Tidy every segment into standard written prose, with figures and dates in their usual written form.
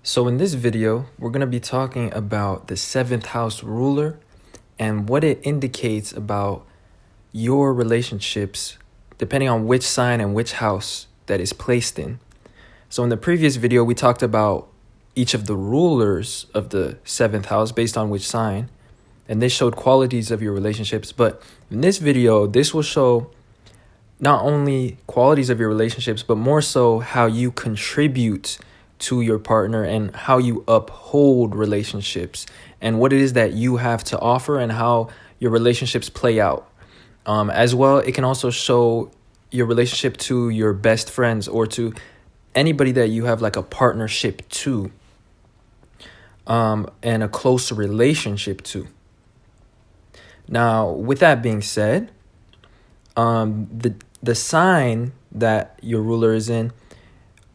So in this video, we're going to be talking about the seventh house ruler and what it indicates about your relationships, depending on which sign and which house that is placed in. So in the previous video, we talked about each of the rulers of the seventh house based on which sign, and this showed qualities of your relationships. But in this video, this will show not only qualities of your relationships, but more so how you contribute to your partner and how you uphold relationships and what it is that you have to offer and how your relationships play out. As well, it can also show your relationship to your best friends or to anybody that you have like a partnership to, and a close relationship to. Now, with that being said, the sign that your ruler is in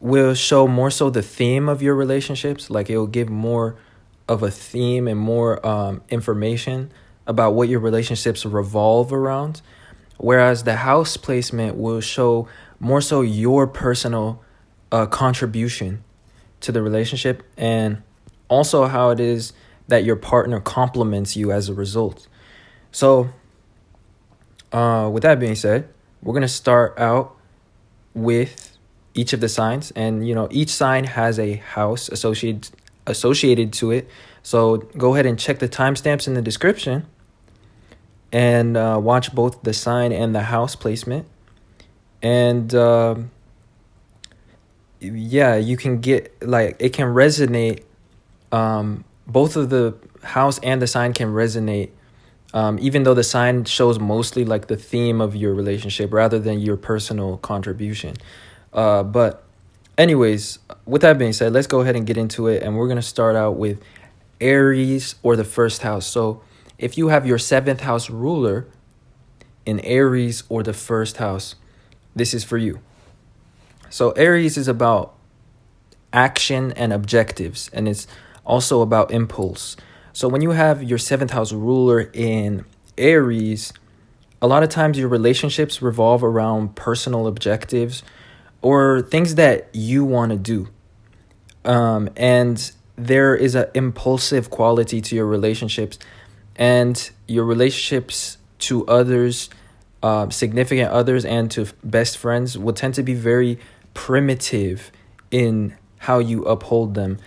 will show more so the theme of your relationships. Like, it will give more of a theme and more information about what your relationships revolve around. Whereas the house placement will show more so your personal contribution to the relationship, and also how it is that your partner complements you as a result. So with that being said, we're going to start out with each of the signs, and each sign has a house associated to it. So go ahead and check the timestamps in the description and watch both the sign and the house placement. And you can get, like, it can resonate. Both of the house and the sign can resonate, even though the sign shows mostly like the theme of your relationship rather than your personal contribution. But anyways, with that being said, let's go ahead and get into it. And we're going to start out with Aries or the first house. So if you have your seventh house ruler in Aries or the first house, this is for you. So Aries is about action and objectives, and it's also about impulse. So when you have your seventh house ruler in Aries, a lot of times your relationships revolve around personal objectives or things that you want to do. And there is an impulsive quality to your relationships, and your relationships to others, significant others, and to best friends will tend to be very primitive in how you uphold them.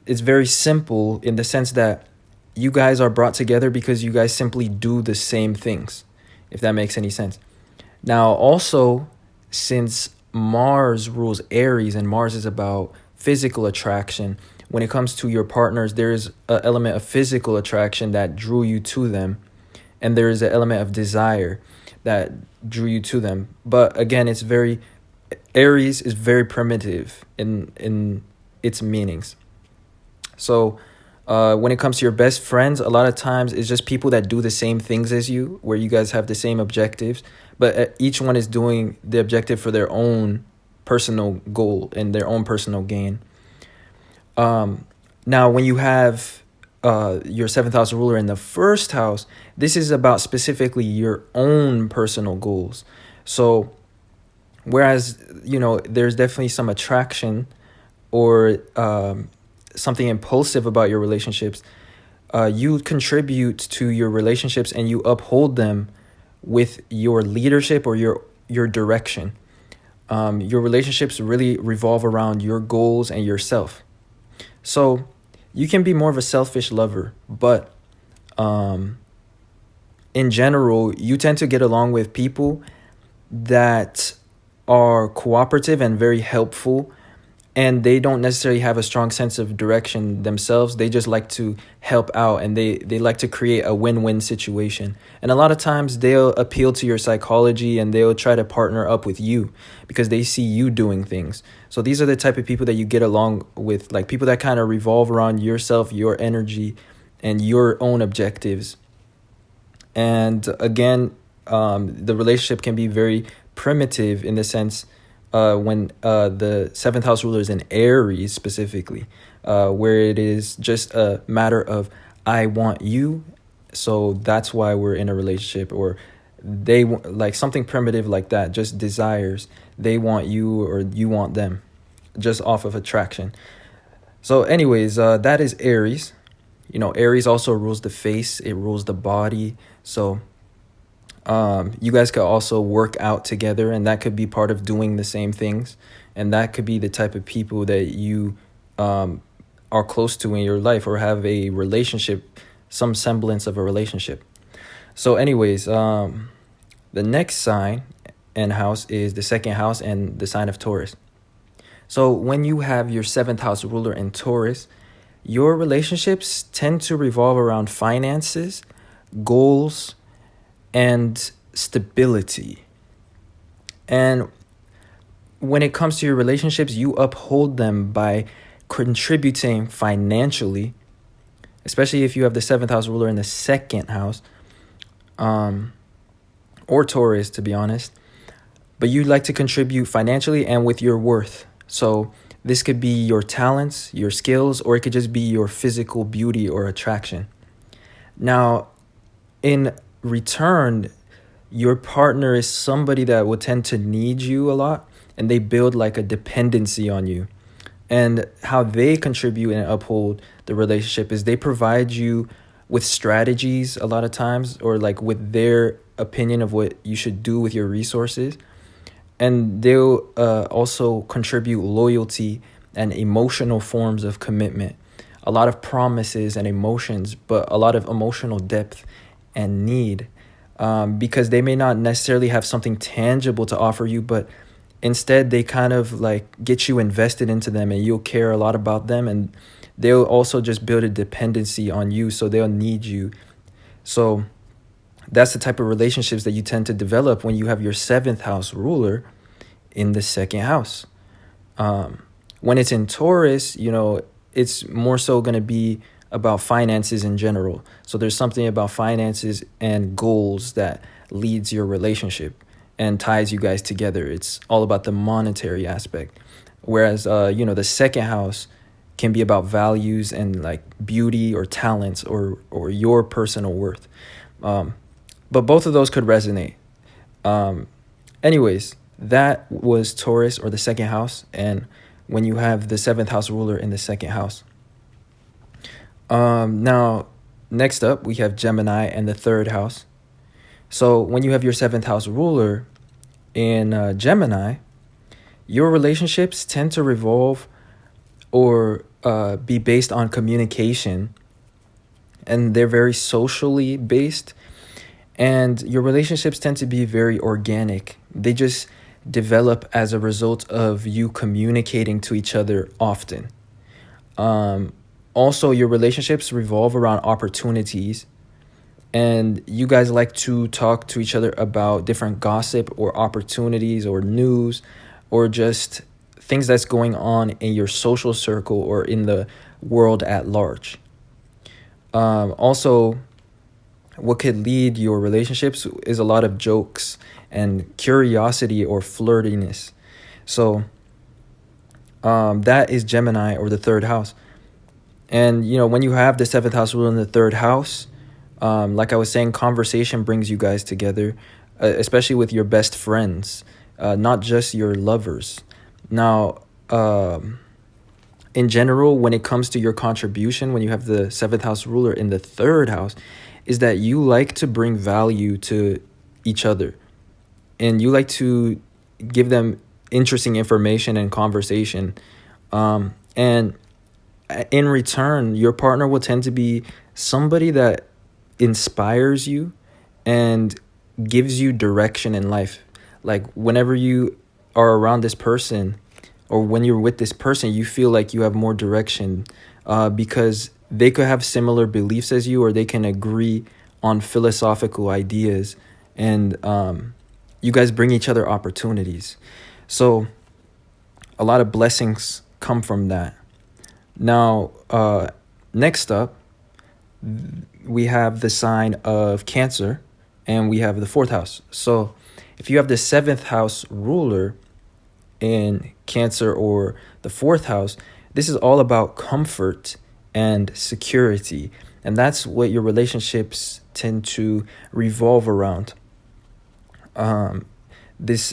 It's very simple in the sense that you guys are brought together because you guys simply do the same things, if that makes any sense. Now, also, since Mars rules Aries and Mars is about physical attraction, when it comes to your partners, there is an element of physical attraction that drew you to them, and there is an element of desire that drew you to them. But again, Aries is very primitive in its meanings. So when it comes to your best friends, a lot of times it's just people that do the same things as you, where you guys have the same objectives, but each one is doing the objective for their own personal goal and their own personal gain. Now, when you have your seventh house ruler in the first house, this is about specifically your own personal goals. So whereas, there's definitely some attraction or something impulsive about your relationships, you contribute to your relationships and you uphold them with your leadership or your direction. Your relationships really revolve around your goals and yourself. So you can be more of a selfish lover, but in general, you tend to get along with people that are cooperative and very helpful, and they don't necessarily have a strong sense of direction themselves. They just like to help out, and they like to create a win-win situation. And a lot of times they'll appeal to your psychology and they'll try to partner up with you because they see you doing things. So these are the type of people that you get along with, like people that kind of revolve around yourself, your energy, and your own objectives. And again, the relationship can be very primitive in the sense when the seventh house ruler is in Aries specifically, where it is just a matter of, I want you, so that's why we're in a relationship, or they like something primitive like that, just desires. They want you or you want them, just off of attraction. So anyways, that is Aries. Aries also rules the face, it rules the body. So you guys could also work out together, and that could be part of doing the same things. And that could be the type of people that you are close to in your life, or have a relationship, some semblance of a relationship. So anyways, the next sign and house is the second house and the sign of Taurus. So when you have your seventh house ruler in Taurus, your relationships tend to revolve around finances, goals, and stability. And when it comes to your relationships, you uphold them by contributing financially, especially if you have the seventh house ruler in the second house, or Taurus, to be honest. But you like to contribute financially and with your worth. So this could be your talents, your skills, or it could just be your physical beauty or attraction. Now, in return, your partner is somebody that will tend to need you a lot, and they build like a dependency on you. And how they contribute and uphold the relationship is they provide you with strategies a lot of times, or like with their opinion of what you should do with your resources. And they'll also contribute loyalty and emotional forms of commitment. A lot of promises and emotions, but a lot of emotional depth and need. Because they may not necessarily have something tangible to offer you, but instead they kind of like get you invested into them, and you'll care a lot about them. And they'll also just build a dependency on you, so they'll need you. So that's the type of relationships that you tend to develop when you have your seventh house ruler in the second house. When it's in Taurus, it's more so going to be about finances in general. So there's something about finances and goals that leads your relationship and ties you guys together. It's all about the monetary aspect. Whereas, the second house can be about values and like beauty or talents or your personal worth. But both of those could resonate. Anyways, that was Taurus, or the second house. And when you have the seventh house ruler in the second house. Now, next up, we have Gemini and the third house. So when you have your seventh house ruler in Gemini, your relationships tend to revolve or be based on communication. And they're very socially based. And your relationships tend to be very organic. They just develop as a result of you communicating to each other often. Also, your relationships revolve around opportunities, and you guys like to talk to each other about different gossip or opportunities or news, or just things that's going on in your social circle or in the world at large. Also, what could lead your relationships is a lot of jokes and curiosity or flirtiness. So that is Gemini, or the third house. And, when you have the seventh house ruler in the third house, like I was saying, conversation brings you guys together, especially with your best friends, not just your lovers. Now, in general, when it comes to your contribution, when you have the seventh house ruler in the third house, is that you like to bring value to each other. And you like to give them interesting information and conversation. And in return, your partner will tend to be somebody that inspires you and gives you direction in life. Like whenever you are around this person, or when you're with this person, you feel like you have more direction because they could have similar beliefs as you, or they can agree on philosophical ideas, and you guys bring each other opportunities. So a lot of blessings come from that. Now, next up, we have the sign of Cancer, and we have the fourth house. So if you have the seventh house ruler in Cancer or the fourth house, this is all about comfort and security. And that's what your relationships tend to revolve around. This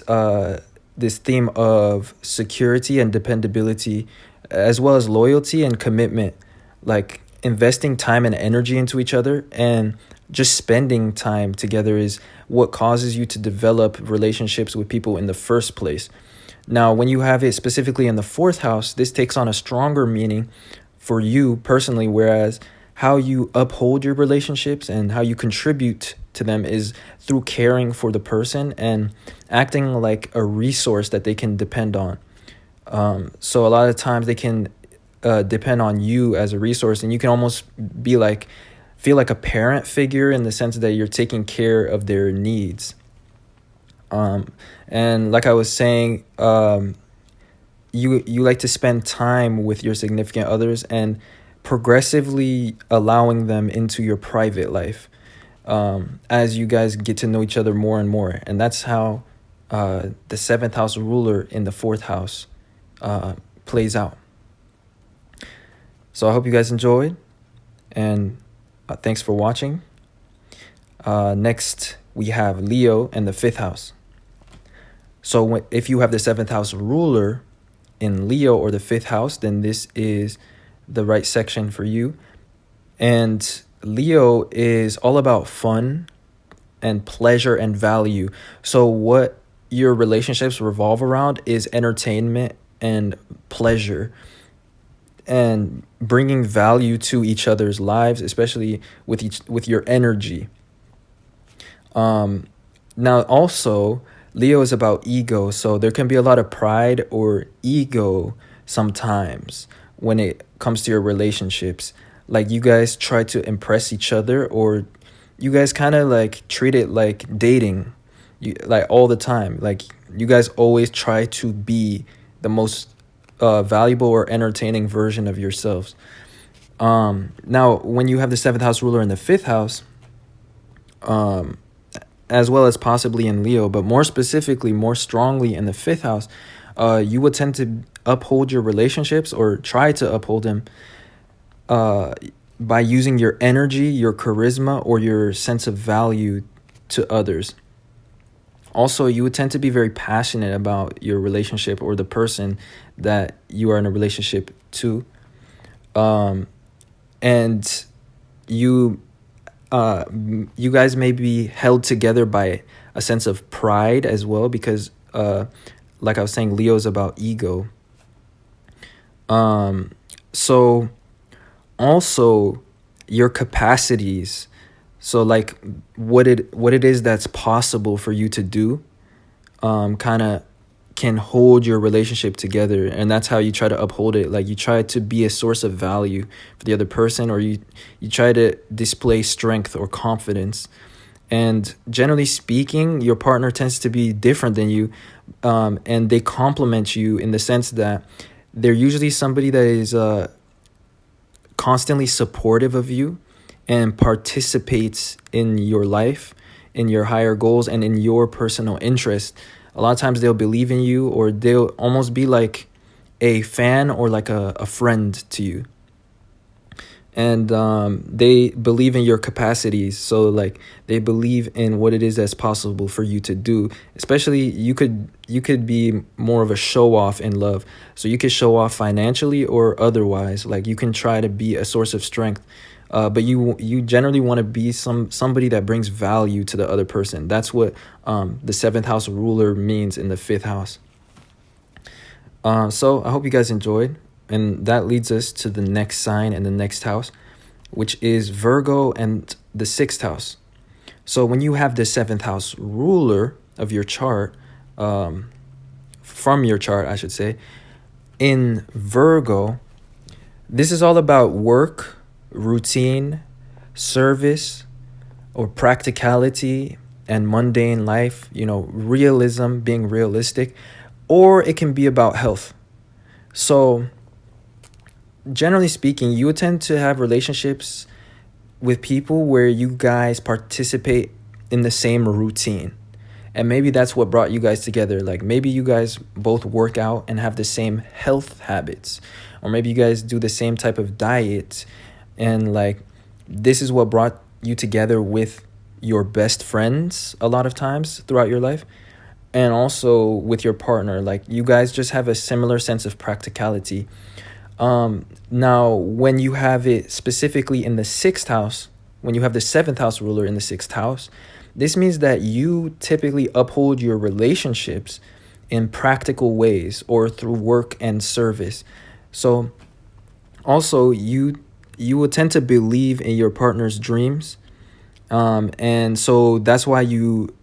theme of security and dependability as well as loyalty and commitment, like investing time and energy into each other, and just spending time together is what causes you to develop relationships with people in the first place. Now, when you have it specifically in the fourth house, this takes on a stronger meaning for you personally, whereas how you uphold your relationships and how you contribute to them is through caring for the person and acting like a resource that they can depend on. So a lot of times they can depend on you as a resource, and you can almost feel like a parent figure in the sense that you're taking care of their needs. And like I was saying, you like to spend time with your significant others and progressively allowing them into your private life, as you guys get to know each other more and more. And that's how the seventh house ruler in the fourth house plays out. So I hope you guys enjoyed, and thanks for watching. Next, we have Leo and the fifth house. So if you have the seventh house ruler in Leo or the fifth house, then this is the right section for you. And Leo is all about fun and pleasure and value. So what your relationships revolve around is entertainment and pleasure, and bringing value to each other's lives, especially with your energy. Now also, Leo is about ego, so there can be a lot of pride or ego sometimes when it comes to your relationships. Like you guys try to impress each other, or you guys kind of like treat it like dating, like all the time. Like you guys always try to be the most valuable or entertaining version of yourselves. Now, when you have the seventh house ruler in the fifth house, as well as possibly in Leo, but more specifically, more strongly in the fifth house, you would tend to uphold your relationships or try to uphold them by using your energy, your charisma, or your sense of value to others. Also, you would tend to be very passionate about your relationship or the person that you are in a relationship to. And you guys may be held together by a sense of pride as well, because like I was saying, Leo is about ego. So also your capacities, so like what it is that's possible for you to do, kind of can hold your relationship together, and that's how you try to uphold it. Like you try to be a source of value for the other person, or you try to display strength or confidence. And generally speaking, your partner tends to be different than you, and they complement you in the sense that they're usually somebody that is constantly supportive of you and participates in your life, in your higher goals, and in your personal interest. A lot of times they'll believe in you, or they'll almost be like a fan or like a friend to you. And they believe in your capacities. So like they believe in what it is that's possible for you to do. Especially you could be more of a show off in love. So you could show off financially or otherwise. Like you can try to be a source of strength. But you generally want to be somebody that brings value to the other person. That's what the seventh house ruler means in the fifth house. So I hope you guys enjoyed. And that leads us to the next sign in the next house, which is Virgo and the sixth house. So when you have the seventh house ruler of your chart, from your chart, I should say, in Virgo, this is all about work, routine, service, or practicality and mundane life, realism, being realistic, or it can be about health. So generally speaking, you tend to have relationships with people where you guys participate in the same routine. And maybe that's what brought you guys together. Like maybe you guys both work out and have the same health habits, or maybe you guys do the same type of diet. And like this is what brought you together with your best friends a lot of times throughout your life. And also with your partner, like you guys just have a similar sense of practicality. Now, when you have it specifically in the sixth house, when you have the seventh house ruler in the sixth house, this means that you typically uphold your relationships in practical ways or through work and service. So also you will tend to believe in your partner's dreams. And so that's why you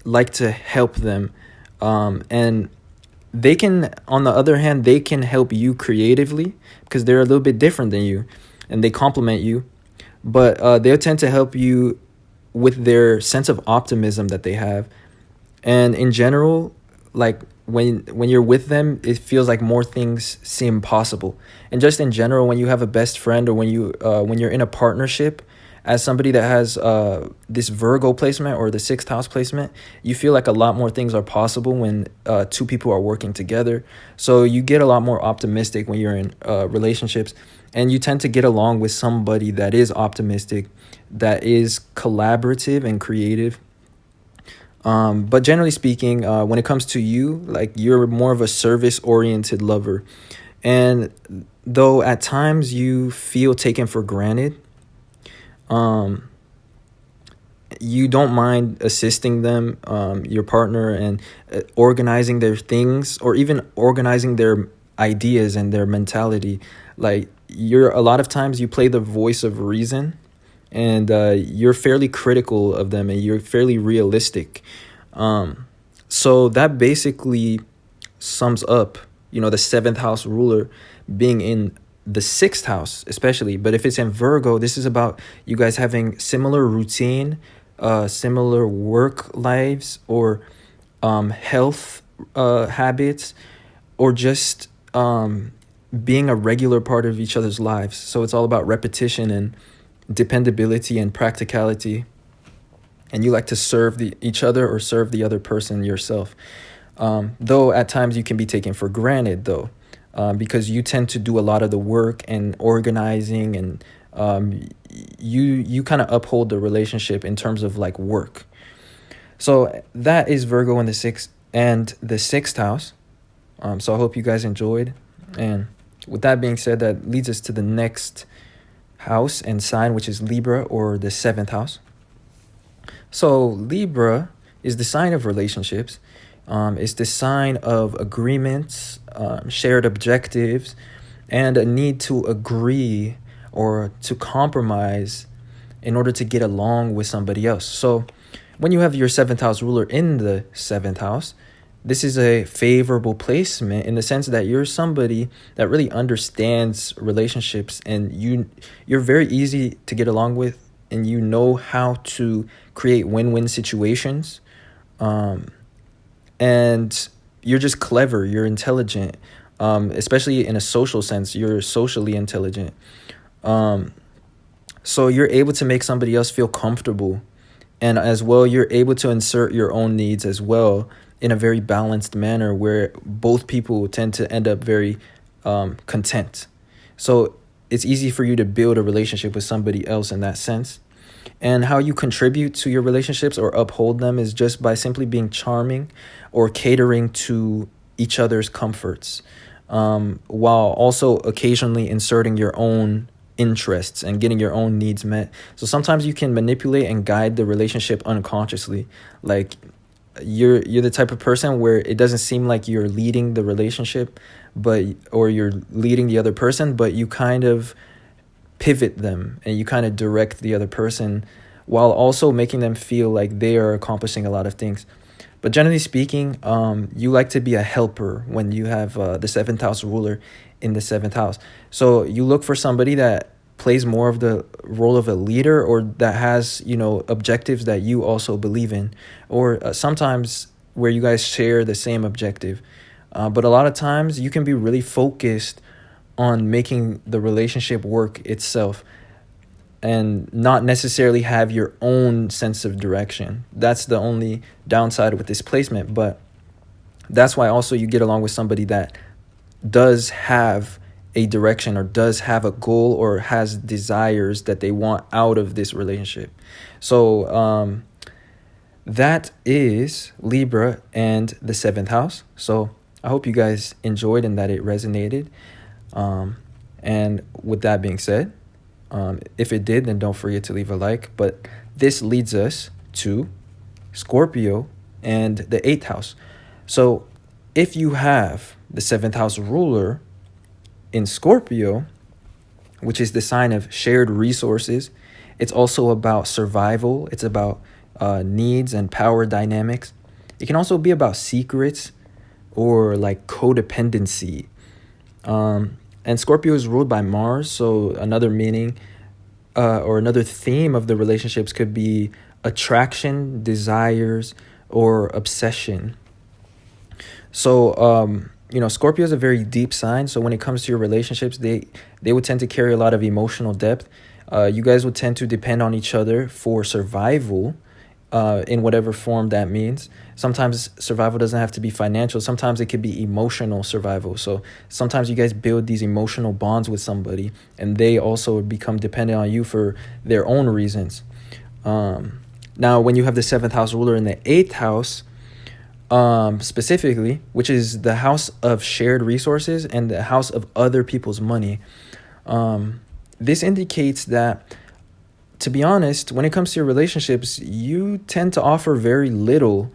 like to help them. And they can, on the other hand, they can help you creatively because they're a little bit different than you and they complement you. But they'll tend to help you with their sense of optimism that they have. And in general, like when you're with them, it feels like more things seem possible. And just in general, when you have a best friend or when you're in a partnership, as somebody that has this Virgo placement or the sixth house placement, you feel like a lot more things are possible when two people are working together. So you get a lot more optimistic when you're in relationships, and you tend to get along with somebody that is optimistic, that is collaborative and creative. But generally speaking, when it comes to you, like you're more of a service-oriented lover. And though at times you feel taken for granted, you don't mind assisting them, your partner, and organizing their things or even organizing their ideas and their mentality. Like a lot of times you play the voice of reason, and you're fairly critical of them and you're fairly realistic. So that basically sums up, the seventh house ruler being in the sixth house, especially. But if it's in Virgo, this is about you guys having similar routine, similar work lives, or health habits, or just being a regular part of each other's lives. So it's all about repetition and dependability and practicality. And you like to serve each other or serve the other person yourself. Though at times you can be taken for granted, though. Because you tend to do a lot of the work and organizing, and you kind of uphold the relationship in terms of like work. So that is Virgo in the sixth house. So I hope you guys enjoyed. And with that being said, that leads us to the next house and sign, which is Libra, or the seventh house. So Libra is the sign of relationships. It's the sign of agreements, shared objectives, and a need to agree or to compromise in order to get along with somebody else. So when you have your seventh house ruler in the seventh house, this is a favorable placement in the sense that you're somebody that really understands relationships, and you're very easy to get along with, and you know how to create win-win situations. And you're just clever, you're intelligent, especially in a social sense, you're socially intelligent. So you're able to make somebody else feel comfortable. And as well, you're able to insert your own needs as well in a very balanced manner where both people tend to end up very content. So it's easy for you to build a relationship with somebody else in that sense. And how you contribute to your relationships or uphold them is just by simply being charming or catering to each other's comforts, while also occasionally inserting your own interests and getting your own needs met. So sometimes you can manipulate and guide the relationship unconsciously. Like you're the type of person where it doesn't seem like you're leading the relationship, or you're leading the other person, but you kind of pivot them and you kind of direct the other person while also making them feel like they are accomplishing a lot of things. But generally speaking, you like to be a helper when you have the seventh house ruler in the seventh house. So you look for somebody that plays more of the role of a leader, or that has, objectives that you also believe in, or sometimes where you guys share the same objective. But a lot of times you can be really focused on making the relationship work itself and not necessarily have your own sense of direction. That's the only downside with this placement. But that's why also you get along with somebody that does have a direction or does have a goal or has desires that they want out of this relationship. So that is Libra and the seventh house. So I hope you guys enjoyed and that it resonated. And with that being said, if it did, then don't forget to leave a like. But this leads us to Scorpio and the 8th house. So if you have the 7th house ruler in Scorpio, which is the sign of shared resources, it's also about survival. It's about needs and power dynamics. It can also be about secrets or like codependency. And Scorpio is ruled by Mars, so another meaning or another theme of the relationships could be attraction, desires, or obsession. So, Scorpio is a very deep sign. So when it comes to your relationships, they would tend to carry a lot of emotional depth. You guys would tend to depend on each other for survival, in whatever form that means. Sometimes survival doesn't have to be financial. Sometimes it could be emotional survival. So sometimes you guys build these emotional bonds with somebody, and they also become dependent on you for their own reasons. Now, when you have the 7th house ruler in the 8th house, specifically, which is the house of shared resources and the house of other people's money, this indicates that, to be honest, when it comes to your relationships, you tend to offer very little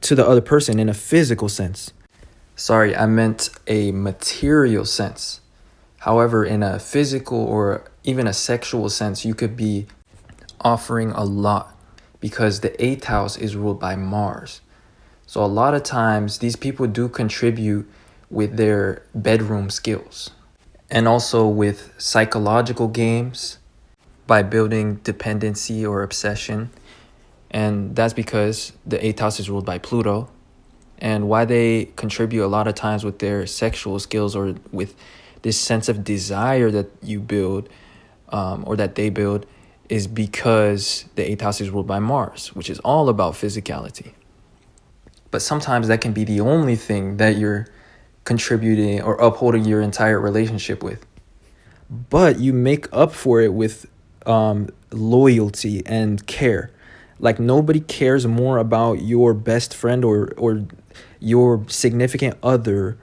to the other person in a physical sense. Sorry, I meant a material sense. However, in a physical or even a sexual sense, you could be offering a lot because the 8th house is ruled by Mars. So a lot of times these people do contribute with their bedroom skills and also with psychological games by building dependency or obsession. And that's because the 8th house is ruled by Pluto. And why they contribute a lot of times with their sexual skills or with this sense of desire that you build or that they build is because the 8th house is ruled by Mars, which is all about physicality. But sometimes that can be the only thing that you're contributing or upholding your entire relationship with. But you make up for it with loyalty and care. Like nobody cares more about your best friend or your significant other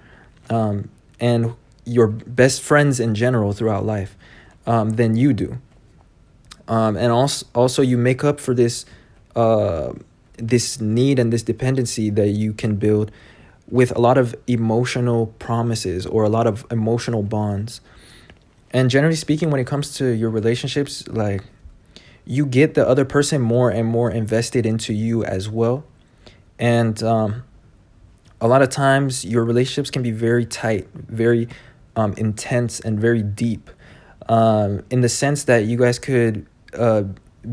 and your best friends in general throughout life than you do. And also you make up for this need and this dependency that you can build with a lot of emotional promises or a lot of emotional bonds. And generally speaking, when it comes to your relationships, like you get the other person more and more invested into you as well. And a lot of times your relationships can be very tight, very intense and very deep in the sense that you guys could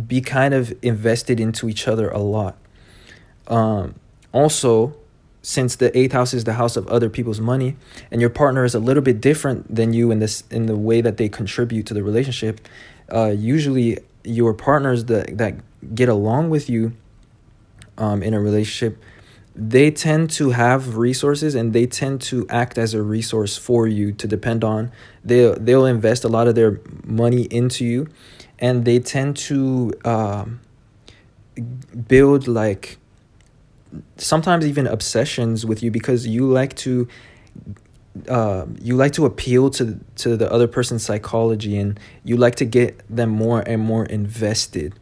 be kind of invested into each other a lot. Also, since the 8th house is the house of other people's money and your partner is a little bit different than you in the way that they contribute to the relationship, usually your partners that get along with you in a relationship, they tend to have resources and they tend to act as a resource for you to depend on. They'll invest a lot of their money into you, and they tend to build like sometimes even obsessions with you because you like to appeal to the other person's psychology, and you like to get them more and more invested.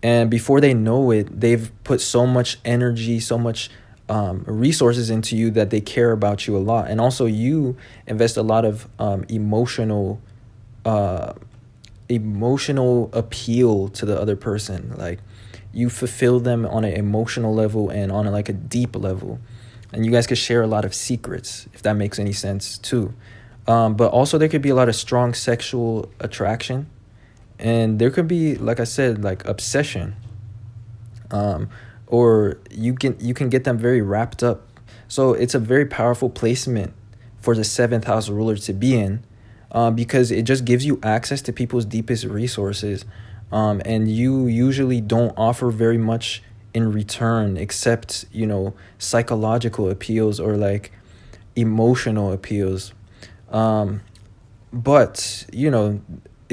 And before they know it, they've put so much energy, so much resources into you that they care about you a lot. And also you invest a lot of emotional appeal to the other person. Like you fulfill them on an emotional level and on a deep level. And you guys could share a lot of secrets, if that makes any sense too. But also there could be a lot of strong sexual attraction. And there could be, like I said, like obsession. Or you can get them very wrapped up. So it's a very powerful placement for the 7th house ruler to be in, because it just gives you access to people's deepest resources. And you usually don't offer very much in return except, psychological appeals or like emotional appeals. But,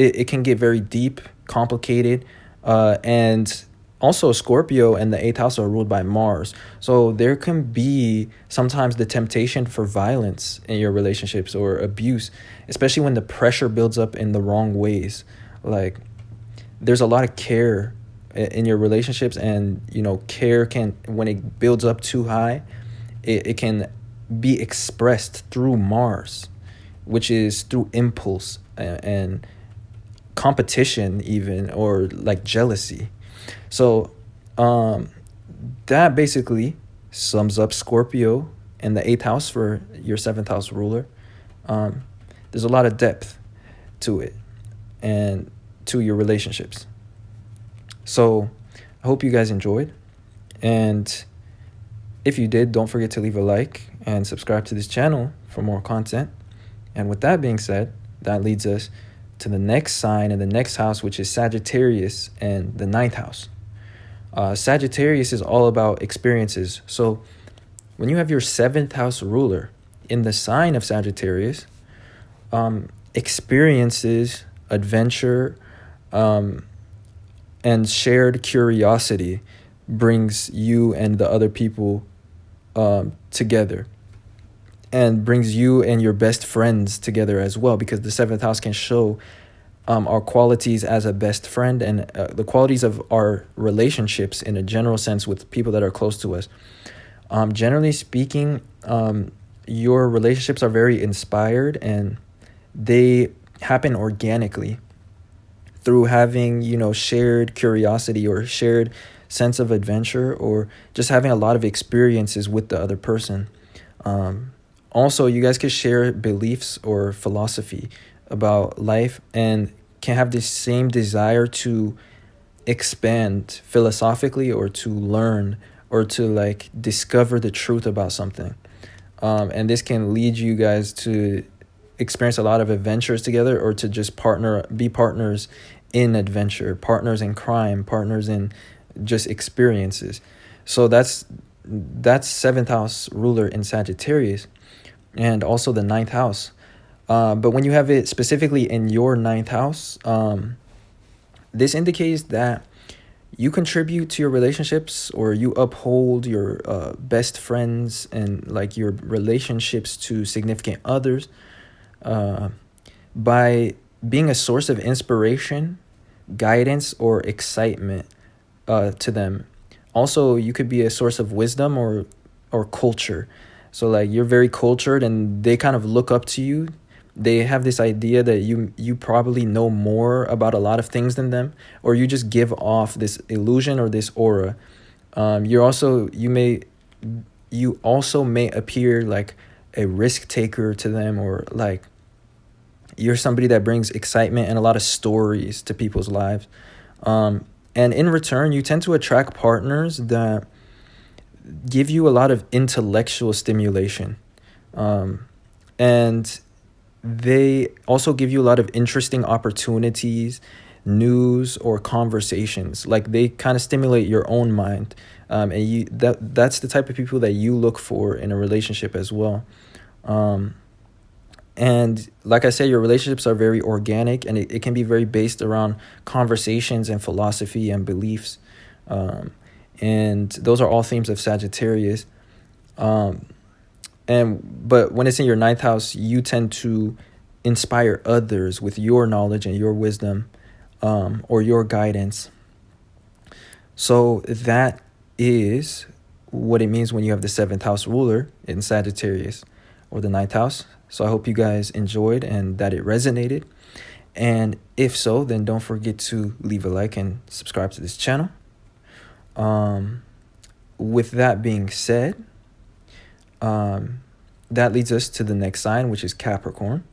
it can get very deep, complicated, and Also, Scorpio and the eighth house are ruled by Mars. So there can be sometimes the temptation for violence in your relationships or abuse, especially when the pressure builds up in the wrong ways. Like, there's a lot of care in your relationships, and care can, when it builds up too high, it can be expressed through Mars, which is through impulse and competition, even, or like jealousy. So that basically sums up Scorpio and the eighth house for your seventh house ruler. There's a lot of depth to it and to your relationships. So I hope you guys enjoyed. And if you did, don't forget to leave a like and subscribe to this channel for more content. And with that being said, that leads us to the next sign in the next house, which is Sagittarius and the ninth house. Sagittarius is all about experiences. So when you have your seventh house ruler in the sign of Sagittarius, experiences, adventure, and shared curiosity brings you and the other people together, and brings you and your best friends together as well, because the seventh house can show our qualities as a best friend, and the qualities of our relationships in a general sense with people that are close to us. Generally speaking, your relationships are very inspired, and they happen organically through having, shared curiosity or shared sense of adventure, or just having a lot of experiences with the other person. Also, you guys can share beliefs or philosophy about life, and can have the same desire to expand philosophically, or to learn, or to discover the truth about something. And this can lead you guys to experience a lot of adventures together, or to just be partners in adventure, partners in crime, partners in just experiences. So that's seventh house ruler in Sagittarius, and also the ninth house. But when you have it specifically in your ninth house, this indicates that you contribute to your relationships, or you uphold your best friends and your relationships to significant others by being a source of inspiration, guidance, or excitement to them. Also, you could be a source of wisdom or culture. So you're very cultured, and they kind of look up to you. They have this idea that you probably know more about a lot of things than them, or you just give off this illusion or this aura. You also may appear like a risk taker to them, or you're somebody that brings excitement and a lot of stories to people's lives. And in return, you tend to attract partners that give you a lot of intellectual stimulation. And they also give you a lot of interesting opportunities, news, or conversations. They kind of stimulate your own mind. And that's the type of people that you look for in a relationship as well. And like I said, your relationships are very organic, and it can be very based around conversations and philosophy and beliefs. And those are all themes of Sagittarius. But when it's in your ninth house, you tend to inspire others with your knowledge and your wisdom, or your guidance. So that is what it means when you have the seventh house ruler in Sagittarius, or the ninth house. So I hope you guys enjoyed and that it resonated. And if so, then don't forget to leave a like and subscribe to this channel. With that being said, that leads us to the next sign, which is Capricorn,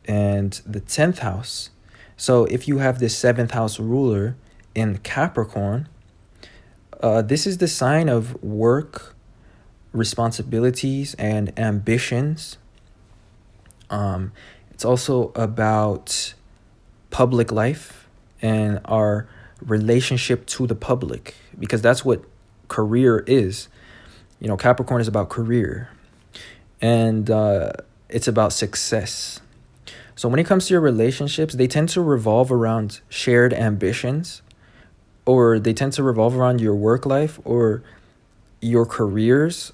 and the 10th house. So if you have the 7th house ruler in Capricorn, this is the sign of work, responsibilities, and ambitions. It's also about public life and our relationship to the public, because that's what career is. Capricorn is about career, and it's about success. So when it comes to your relationships, they tend to revolve around shared ambitions, or they tend to revolve around your work life or your careers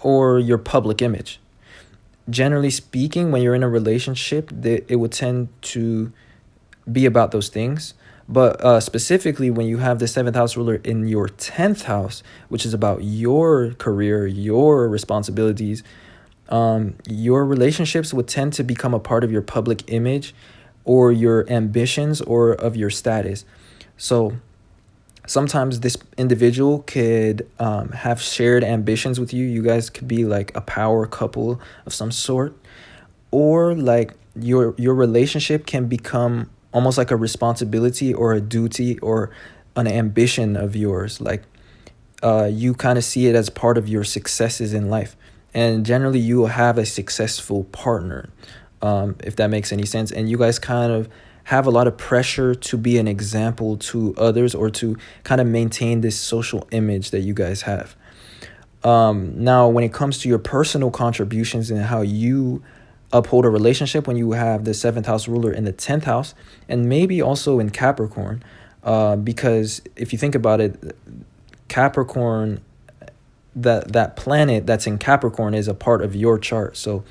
or your public image. Generally speaking, when you're in a relationship, it would tend to be about those things. But specifically, when you have the 7th house ruler in your 10th house, which is about your career, your responsibilities, your relationships would tend to become a part of your public image or your ambitions or of your status. So sometimes this individual could have shared ambitions with you. You guys could be like a power couple of some sort, or like your relationship can become almost like a responsibility or a duty or an ambition of yours. Like you kind of see it as part of your successes in life. And generally you will have a successful partner, if that makes any sense. And you guys kind of have a lot of pressure to be an example to others or to kind of maintain this social image that you guys have. Now, when it comes to your personal contributions and how you uphold a relationship when you have the 7th house ruler in the 10th house, and maybe also in Capricorn, because if you think about it, Capricorn, that planet that's in Capricorn is a part of your chart. So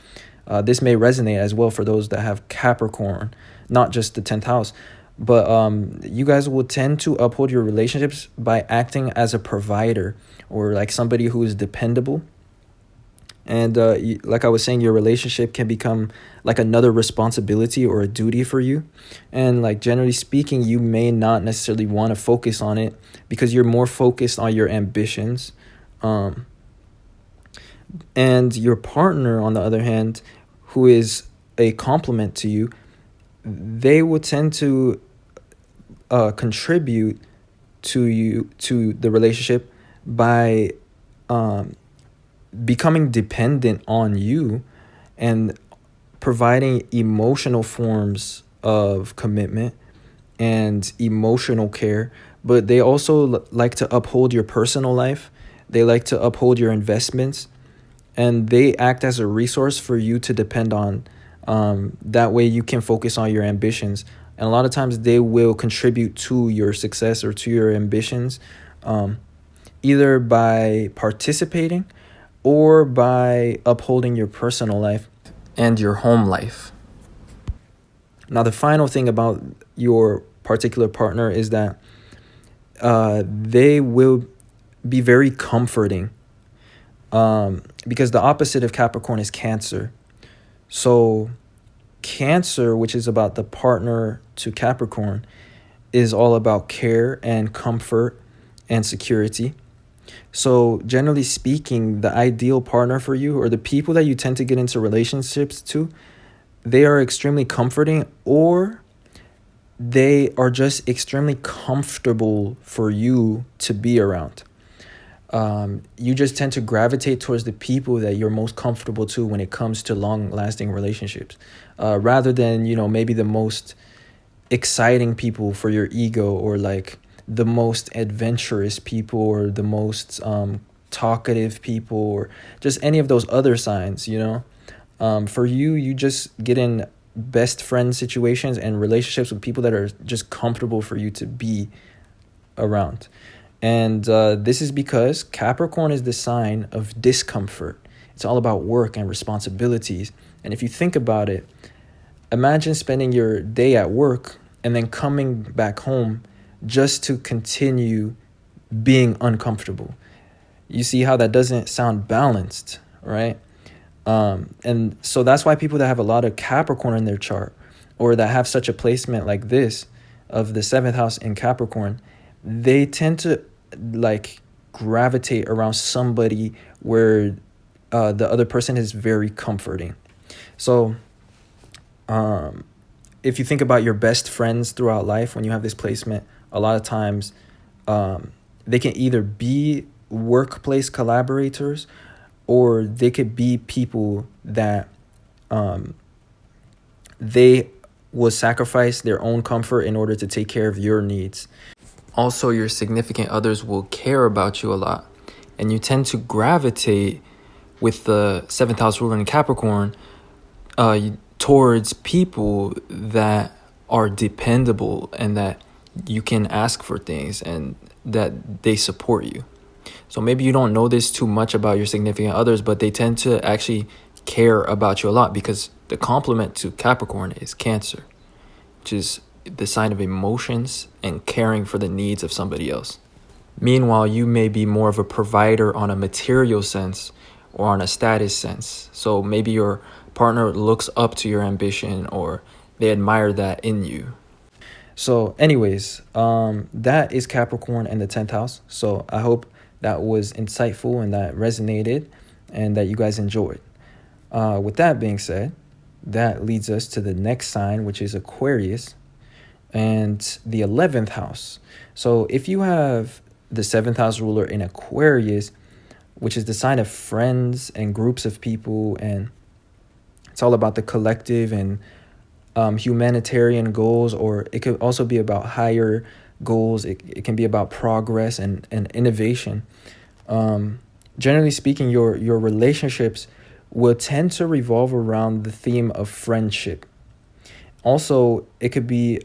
this may resonate as well for those that have Capricorn, not just the 10th house. But you guys will tend to uphold your relationships by acting as a provider or like somebody who is dependable. And like I was saying, your relationship can become like another responsibility or a duty for you. And like generally speaking, you may not necessarily want to focus on it because you're more focused on your ambitions. And your partner, on the other hand, who is a complement to you, they will tend to contribute to the relationship by becoming dependent on you and providing emotional forms of commitment and emotional care. But they also like to uphold your personal life. They like to uphold your investments, and they act as a resource for you to depend on. That way you can focus on your ambitions. And a lot of times they will contribute to your success or to your ambitions, either by participating or by upholding your personal life and your home life. Now, the final thing about your particular partner is that they will be very comforting, because the opposite of Capricorn is Cancer. So Cancer, which is about the partner to Capricorn, is all about care and comfort and security. So generally speaking, the ideal partner for you, or the people that you tend to get into relationships to, they are extremely comforting, or they are just extremely comfortable for you to be around. You just tend to gravitate towards the people that you're most comfortable to when it comes to long-lasting relationships, rather than, maybe the most exciting people for your ego, or like the most adventurous people, or the most talkative people, or just any of those other signs. For you just get in best friend situations and relationships with people that are just comfortable for you to be around. And this is because Capricorn is the sign of discomfort. It's all about work and responsibilities. And if you think about it, imagine spending your day at work and then coming back home just to continue being uncomfortable. You see how that doesn't sound balanced, right? And so that's why people that have a lot of Capricorn in their chart, or that have such a placement like this of the 7th house in Capricorn, they tend to like gravitate around somebody where the other person is very comforting. So if you think about your best friends throughout life, when you have this placement, a lot of times they can either be workplace collaborators, or they could be people that they will sacrifice their own comfort in order to take care of your needs. Also, your significant others will care about you a lot, and you tend to gravitate with the 7th house ruler in Capricorn towards people that are dependable and that you can ask for things, and that they support you. So maybe you don't know this too much about your significant others, but they tend to actually care about you a lot, because the complement to Capricorn is Cancer, which is the sign of emotions and caring for the needs of somebody else. Meanwhile, you may be more of a provider on a material sense or on a status sense. So maybe your partner looks up to your ambition, or they admire that in you. So anyways, that is Capricorn and the 10th house. So I hope that was insightful and that resonated and that you guys enjoyed. With that being said, that leads us to the next sign, which is Aquarius and the 11th house. So if you have the 7th house ruler in Aquarius, which is the sign of friends and groups of people, and it's all about the collective and humanitarian goals, or it could also be about higher goals. It can be about progress and innovation. Generally speaking, your relationships will tend to revolve around the theme of friendship. Also, it could be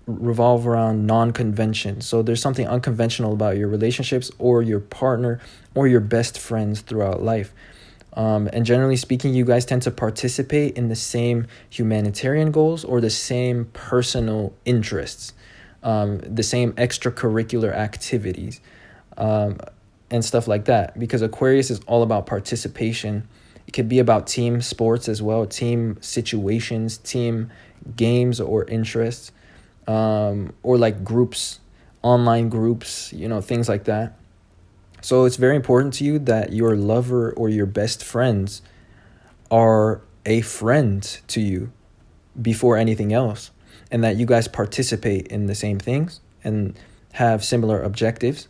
revolve around non-convention. So there's something unconventional about your relationships or your partner or your best friends throughout life. And generally speaking, you guys tend to participate in the same humanitarian goals or the same personal interests, the same extracurricular activities, and stuff like that. Because Aquarius is all about participation. It could be about team sports as well, team situations, team games or interests, or like groups, online groups, things like that. So it's very important to you that your lover or your best friends are a friend to you before anything else, and that you guys participate in the same things and have similar objectives.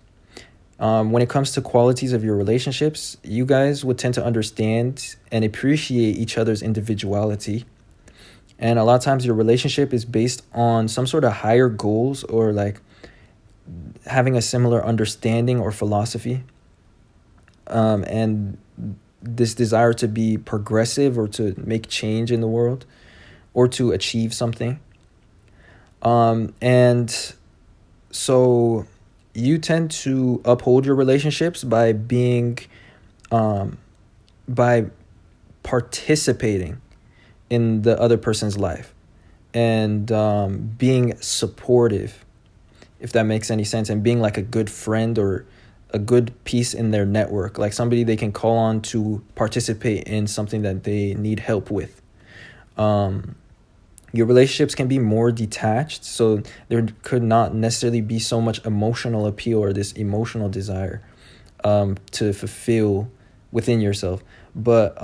When it comes to qualities of your relationships, you guys would tend to understand and appreciate each other's individuality. And a lot of times your relationship is based on some sort of higher goals, or like having a similar understanding or philosophy, and this desire to be progressive or to make change in the world or to achieve something. And so you tend to uphold your relationships by participating in the other person's life and being supportive, if that makes any sense, and being like a good friend or a good piece in their network, like somebody they can call on to participate in something that they need help with. Your relationships can be more detached, so there could not necessarily be so much emotional appeal or this emotional desire to fulfill within yourself. But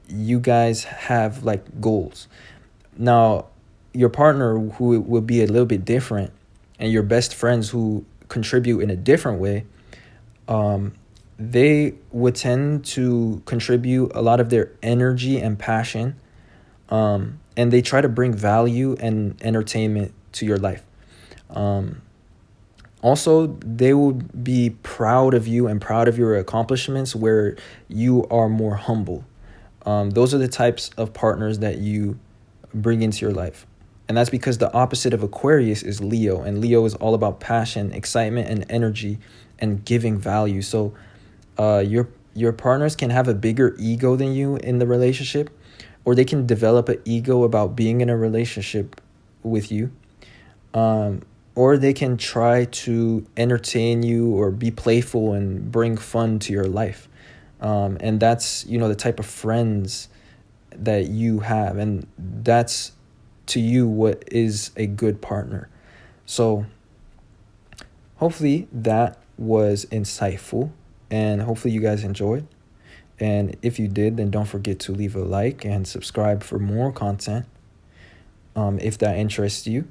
you guys have like goals. Now, your partner who will be a little bit different, and your best friends who contribute in a different way, they would tend to contribute a lot of their energy and passion, and they try to bring value and entertainment to your life. Also, they will be proud of you and proud of your accomplishments where you are more humble. Those are the types of partners that you bring into your life. And that's because the opposite of Aquarius is Leo. And Leo is all about passion, excitement, and energy, and giving value. So your partners can have a bigger ego than you in the relationship, or they can develop an ego about being in a relationship with you. Or they can try to entertain you or be playful and bring fun to your life. And that's, the type of friends that you have. And that's, to you, what is a good partner. So hopefully that was insightful, and hopefully you guys enjoyed. And if you did, then don't forget to leave a like and subscribe for more content, if that interests you.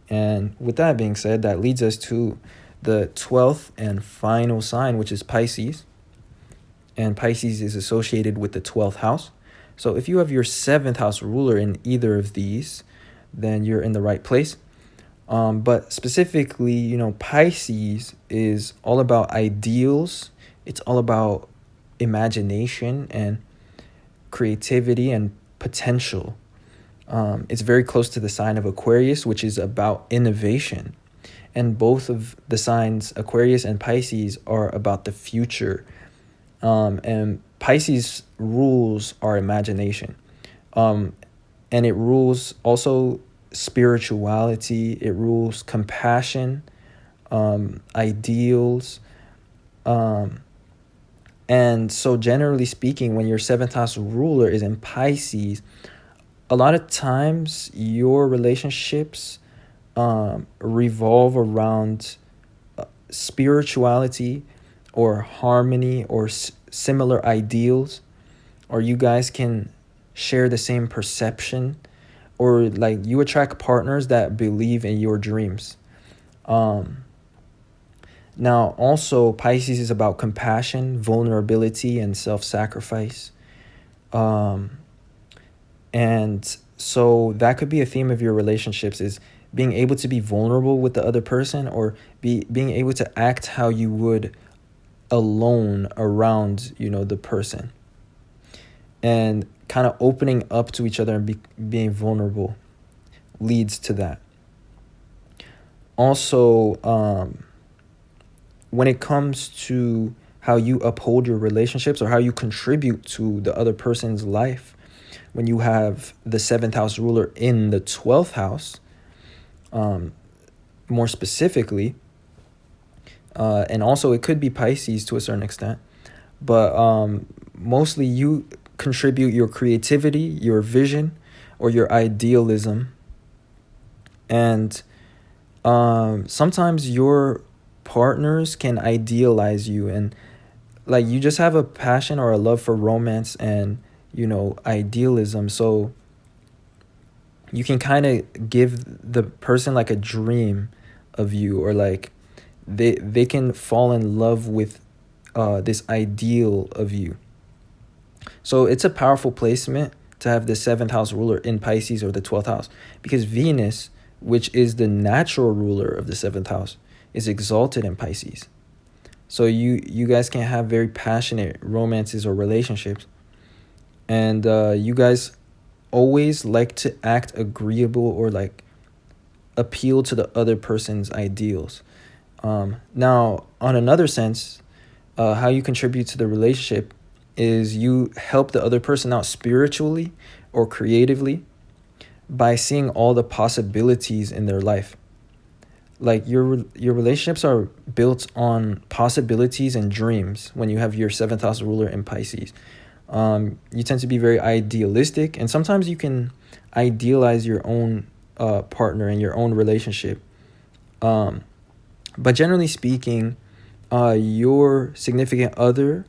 And with that being said, that leads us to the 12th and final sign, which is Pisces. And Pisces is associated with the 12th house. So if you have your 7th house ruler in either of these, then you're in the right place. But specifically, Pisces is all about ideals. It's all about imagination and creativity and potential. It's very close to the sign of Aquarius, which is about innovation. And both of the signs, Aquarius and Pisces, are about the future. And Pisces rules our imagination. And it rules also spirituality. It rules compassion, ideals. And so generally speaking, when your seventh house ruler is in Pisces, a lot of times your relationships revolve around spirituality or harmony or similar ideals, or you guys can share the same perception, or like you attract partners that believe in your dreams. Now, also, Pisces is about compassion, vulnerability, and self-sacrifice. And so that could be a theme of your relationships, is being able to be vulnerable with the other person, or being able to act how you would alone around, the person. And kind of opening up to each other and being vulnerable leads to that. Also, when it comes to how you uphold your relationships or how you contribute to the other person's life, when you have the seventh house ruler in the 12th house, more specifically, and also it could be Pisces to a certain extent, but mostly you contribute your creativity, your vision, or your idealism. And sometimes your partners can idealize you, and like you just have a passion or a love for romance and idealism, so you can kind of give the person like a dream of you, or like they can fall in love with this ideal of you. So it's a powerful placement to have the seventh house ruler in Pisces or the 12th house, because Venus, which is the natural ruler of the seventh house, is exalted in Pisces. So you guys can have very passionate romances or relationships. And you guys always like to act agreeable or like appeal to the other person's ideals. Now, on another sense, how you contribute to the relationship is you help the other person out spiritually or creatively by seeing all the possibilities in their life. Like your relationships are built on possibilities and dreams when you have your seventh house ruler in Pisces. You tend to be very idealistic, and sometimes you can idealize your own partner in your own relationship. But generally speaking, your significant other,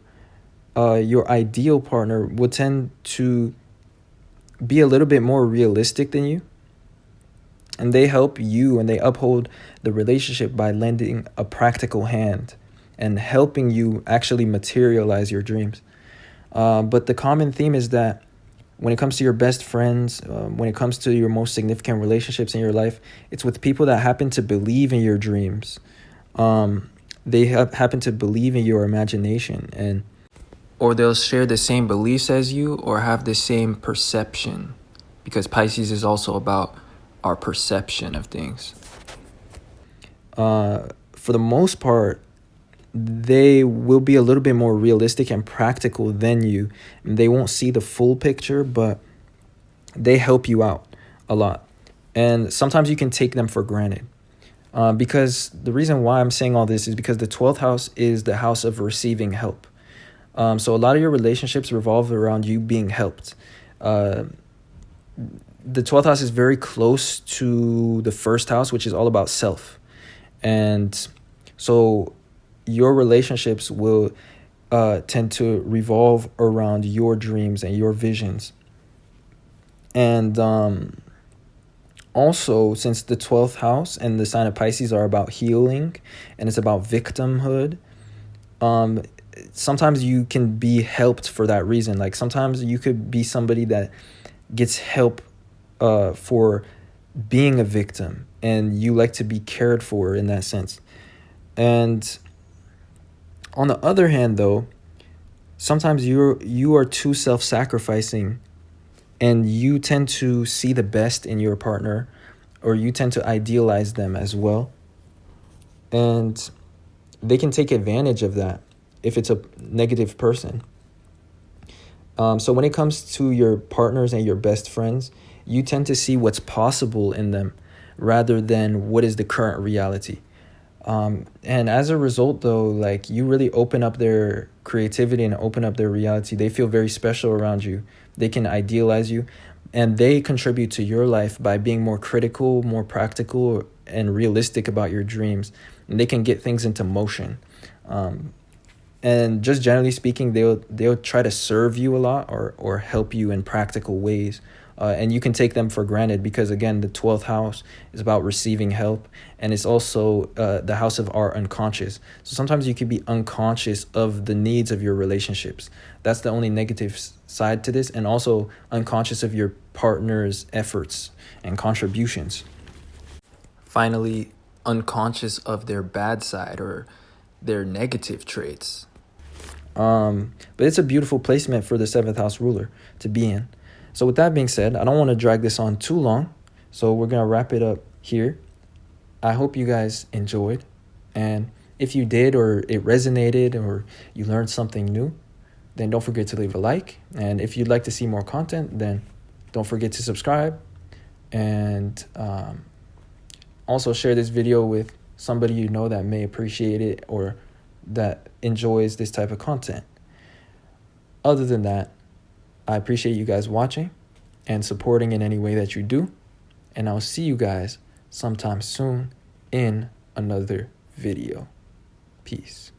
your ideal partner, will tend to be a little bit more realistic than you. And they help you and they uphold the relationship by lending a practical hand and helping you actually materialize your dreams. But the common theme is that when it comes to your best friends, when it comes to your most significant relationships in your life, it's with people that happen to believe in your dreams. They happen to believe in your imagination, or they'll share the same beliefs as you or have the same perception, because Pisces is also about our perception of things. For the most part, they will be a little bit more realistic and practical than you. And they won't see the full picture, but they help you out a lot. And sometimes you can take them for granted. Because the reason why I'm saying all this is because the 12th house is the house of receiving help. So a lot of your relationships revolve around you being helped. The 12th house is very close to the first house, which is all about self. And so your relationships will tend to revolve around your dreams and your visions. And also, since the 12th house and the sign of Pisces are about healing and it's about victimhood, sometimes you can be helped for that reason. Like sometimes you could be somebody that gets help for being a victim, and you like to be cared for in that sense. And on the other hand, though, sometimes you are too self-sacrificing, and you tend to see the best in your partner, or you tend to idealize them as well. and they can take advantage of that if it's a negative person. So when it comes to your partners and your best friends, you tend to see what's possible in them rather than what is the current reality. And as a result, though, like, you really open up their creativity and open up their reality. They feel very special around you. They can idealize you, and they contribute to your life by being more critical, more practical, and realistic about your dreams. And they can get things into motion. And just generally speaking, they'll try to serve you a lot or help you in practical ways. And you can take them for granted because, again, the 12th house is about receiving help. And it's also the house of our unconscious. So sometimes you could be unconscious of the needs of your relationships. That's the only negative side to this. And also unconscious of your partner's efforts and contributions. Finally, unconscious of their bad side or their negative traits. But it's a beautiful placement for the 7th house ruler to be in. So with that being said, I don't want to drag this on too long. So we're going to wrap it up here. I hope you guys enjoyed. And if you did, or it resonated, or you learned something new, then don't forget to leave a like. And if you'd like to see more content, then don't forget to subscribe. And also share this video with somebody you know that may appreciate it or that enjoys this type of content. Other than that, I appreciate you guys watching and supporting in any way that you do. And I'll see you guys sometime soon in another video. Peace.